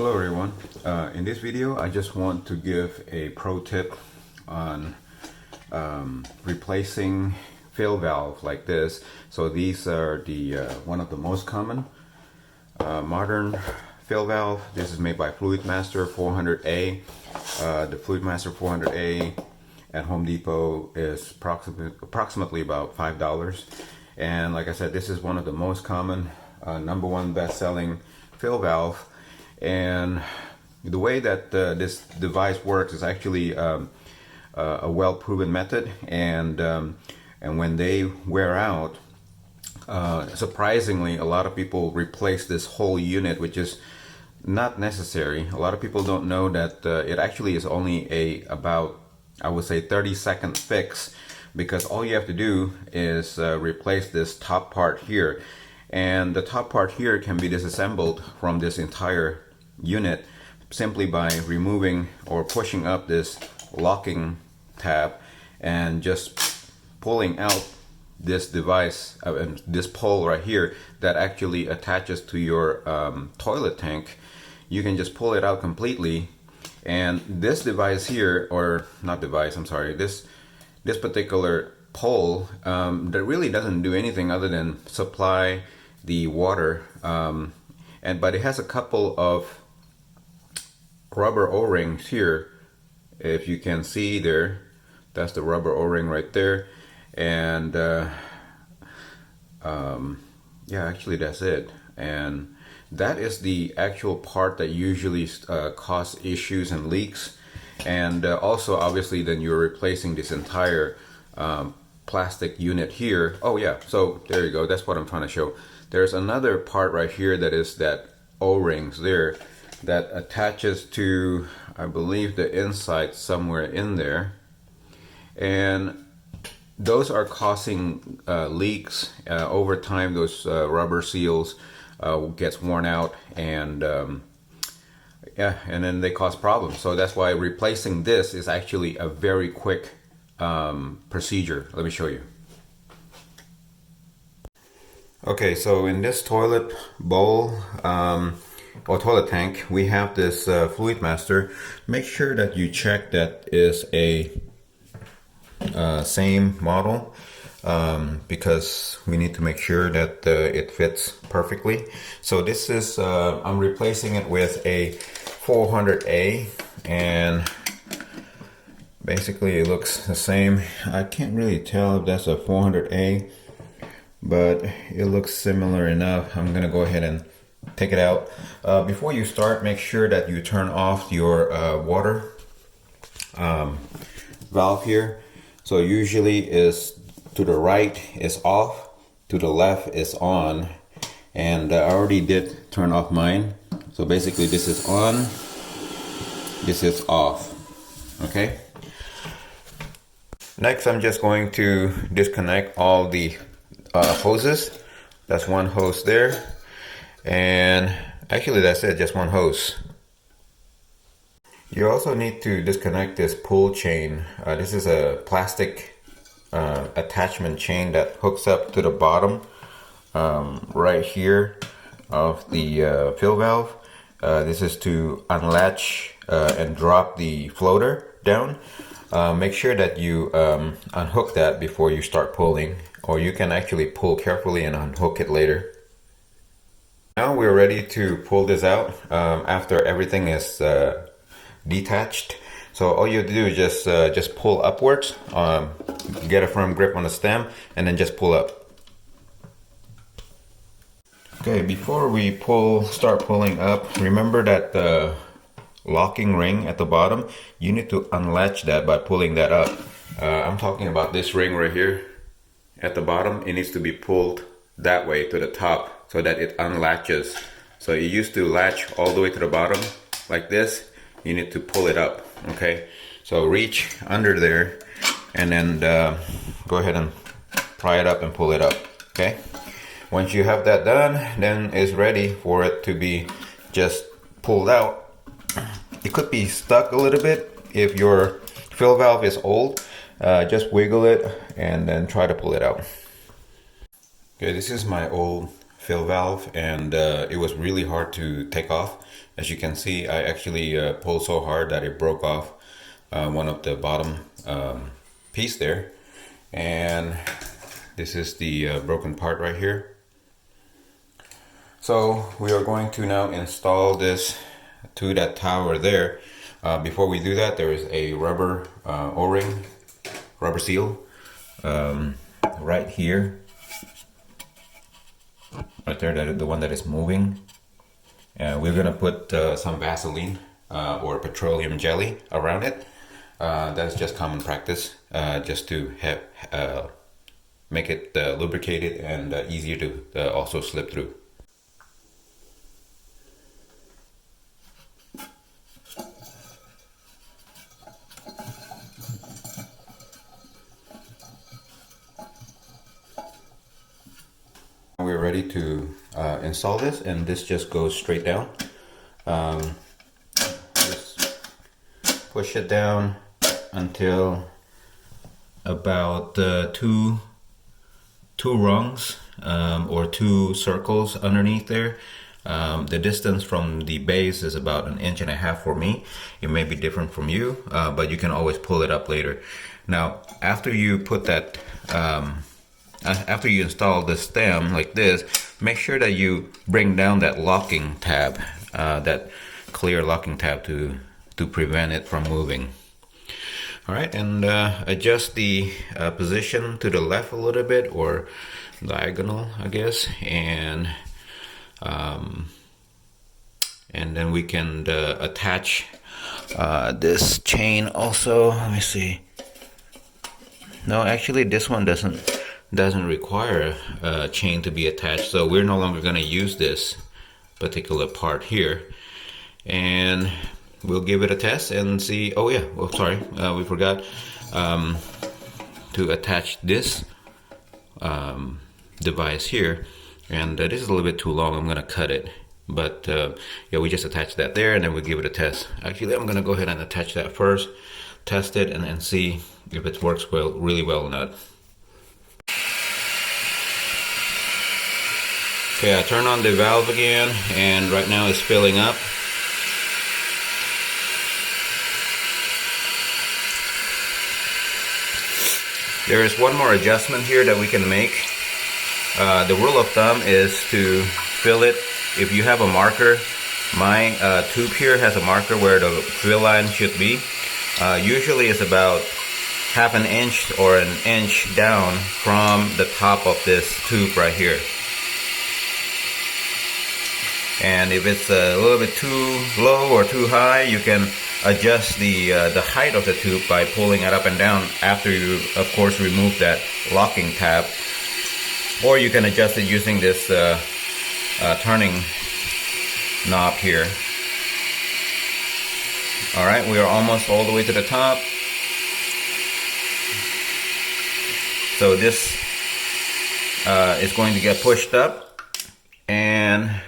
Hello everyone. In this video I just want to give a pro tip on replacing fill valve like this. So these are the one of the most common modern fill valve. This is made by FluidMaster 400A. The FluidMaster 400A at Home Depot is approximately about $5. And like I said, this is one of the most common, #1 best-selling fill valve. And the way that this device works is actually a well-proven method, and when they wear out, surprisingly, a lot of people replace this whole unit, which is not necessary. A lot of people don't know that it actually is only about, I would say, 30-second fix, because all you have to do is replace this top part here, and the top part here can be disassembled from this entire unit simply by removing or pushing up this locking tab and just pulling out this device, this pole right here that actually attaches to your toilet tank. You can just pull it out completely, and this device here, or not device, I'm sorry, this particular pole that really doesn't do anything other than supply the water, but it has a couple of rubber O-rings here. If you can see there, that's the rubber O-ring right there, and yeah, actually that's it. And that is the actual part that usually cause issues and leaks. And also, obviously, then you're replacing this entire plastic unit here. Oh yeah, so there you go, that's what I'm trying to show. There's another part right here that is that O-rings there that attaches to, I believe, the inside somewhere in there, and those are causing leaks. Over time, those rubber seals gets worn out, and yeah, and then they cause problems. So that's why replacing this is actually a very quick procedure. Let me show you. Okay, so in this toilet bowl or toilet tank, we have this FluidMaster. Make sure that you check that is a same model, because we need to make sure that it fits perfectly. So this is, I'm replacing it with a 400A, and basically it looks the same. I can't really tell if that's a 400A, but it looks similar enough. I'm gonna go ahead and take it out. Before you start, make sure that you turn off your water valve here. So usually is to the right is off, to the left is on, and I already did turn off mine. So basically this is on, this is off. Okay. Next, I'm just going to disconnect all the hoses. That's one hose there, and actually that's it, just one hose. You also need to disconnect this pull chain. This is a plastic attachment chain that hooks up to the bottom right here of the fill valve. This is to unlatch and drop the floater down. Make sure that you unhook that before you start pulling, or you can actually pull carefully and unhook it later. Now we're ready to pull this out after everything is detached. So all you have to do is just pull upwards, get a firm grip on the stem, and then just pull up. Okay, before we start pulling up, remember that the locking ring at the bottom, you need to unlatch that by pulling that up. I'm talking about this ring right here at the bottom. It needs to be pulled that way to the top so that it unlatches. So it used to latch all the way to the bottom like this. You need to pull it up. Okay, so reach under there and then go ahead and pry it up and pull it up. Okay, once you have that done, then it's ready for it to be just pulled out. It could be stuck a little bit. If your fill valve is old, just wiggle it and then try to pull it out. Okay, this is my old fill valve, and it was really hard to take off. As you can see, I actually pulled so hard that it broke off one of the bottom piece there, and this is the broken part right here. So we are going to now install this to that tower there. Before we do that, there is a rubber O-ring, rubber seal right here, right there, that is the one that is moving. We're gonna put some Vaseline or petroleum jelly around it. That's just common practice, just to have make it lubricated and easier to also slip through. We're ready to install this, and this just goes straight down. Just push it down until about two rungs or two circles underneath there. The distance from the base is about 1.5 inches for me. It may be different from you, but you can always pull it up later. Now, after you put that after you install the stem like this, make sure that you bring down that locking tab, that clear locking tab, to prevent it from moving. All right, and adjust the position to the left a little bit, or diagonal, I guess, and then we can attach this chain also. Let me see. No, actually, this one doesn't require a chain to be attached, so we're no longer going to use this particular part here, and we'll give it a test and see. Oh yeah, well, sorry, we forgot to attach this device here, and this is a little bit too long. I'm going to cut it, but yeah, we just attach that there, and then we'll give it a test. Actually, I'm going to go ahead and attach that first, test it, and then see if it works well, really well or not. Okay, I turn on the valve again, and right now it's filling up. There is one more adjustment here that we can make. The rule of thumb is to fill it. If you have a marker, my tube here has a marker where the fill line should be. Usually it's about 1/2 inch or 1 inch down from the top of this tube right here. And if it's a little bit too low or too high, you can adjust the height of the tube by pulling it up and down after you, of course, remove that locking tab. Or you can adjust it using this turning knob here. Alright, we are almost all the way to the top. So this is going to get pushed up, and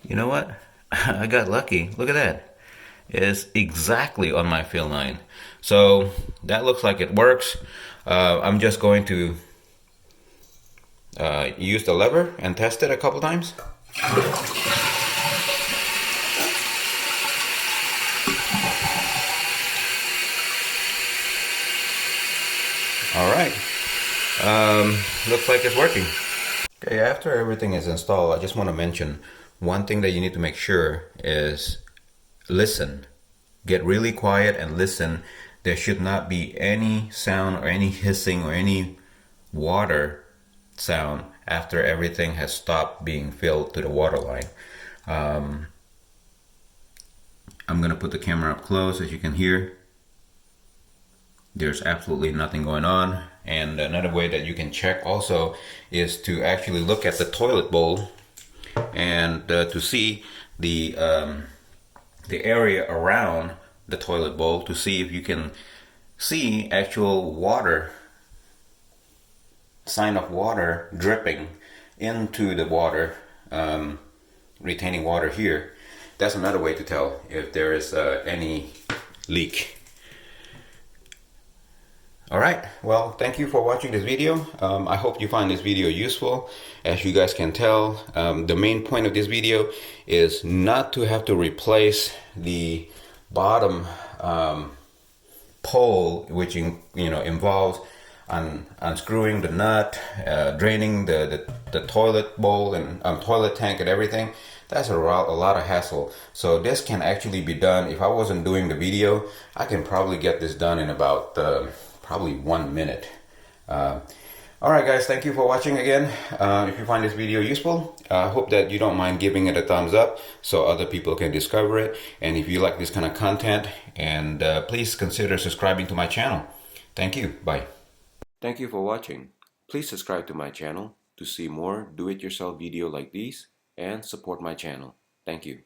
you know what? I got lucky. Look at that. It's exactly on my fill line. So that looks like it works. I'm just going to use the lever and test it a couple times. All right. Looks like it's working. Okay, after everything is installed, I just want to mention one thing that you need to make sure is listen. Get really quiet and listen. There should not be any sound or any hissing or any water sound after everything has stopped being filled to the water line. I'm going to put the camera up close. As you can hear, there's absolutely nothing going on. And another way that you can check also is to actually look at the toilet bowl and to see the area around the toilet bowl, to see if you can see actual water, sign of water dripping into the water, retaining water here. That's another way to tell if there is any leak. All right, well, thank you for watching this video. I hope you find this video useful. As you guys can tell, the main point of this video is not to have to replace the bottom pole, which involves unscrewing the nut, draining the toilet bowl and toilet tank and everything. That's a lot of hassle. So this can actually be done. If I wasn't doing the video, I can probably get this done in about probably 1 minute. All right, guys, thank you for watching again. If you find this video useful, I hope that you don't mind giving it a thumbs up so other people can discover it. And if you like this kind of content, and please consider subscribing to my channel. Thank you. Bye. Thank you for watching. Please subscribe to my channel to see more do-it-yourself video like these and support my channel. Thank you.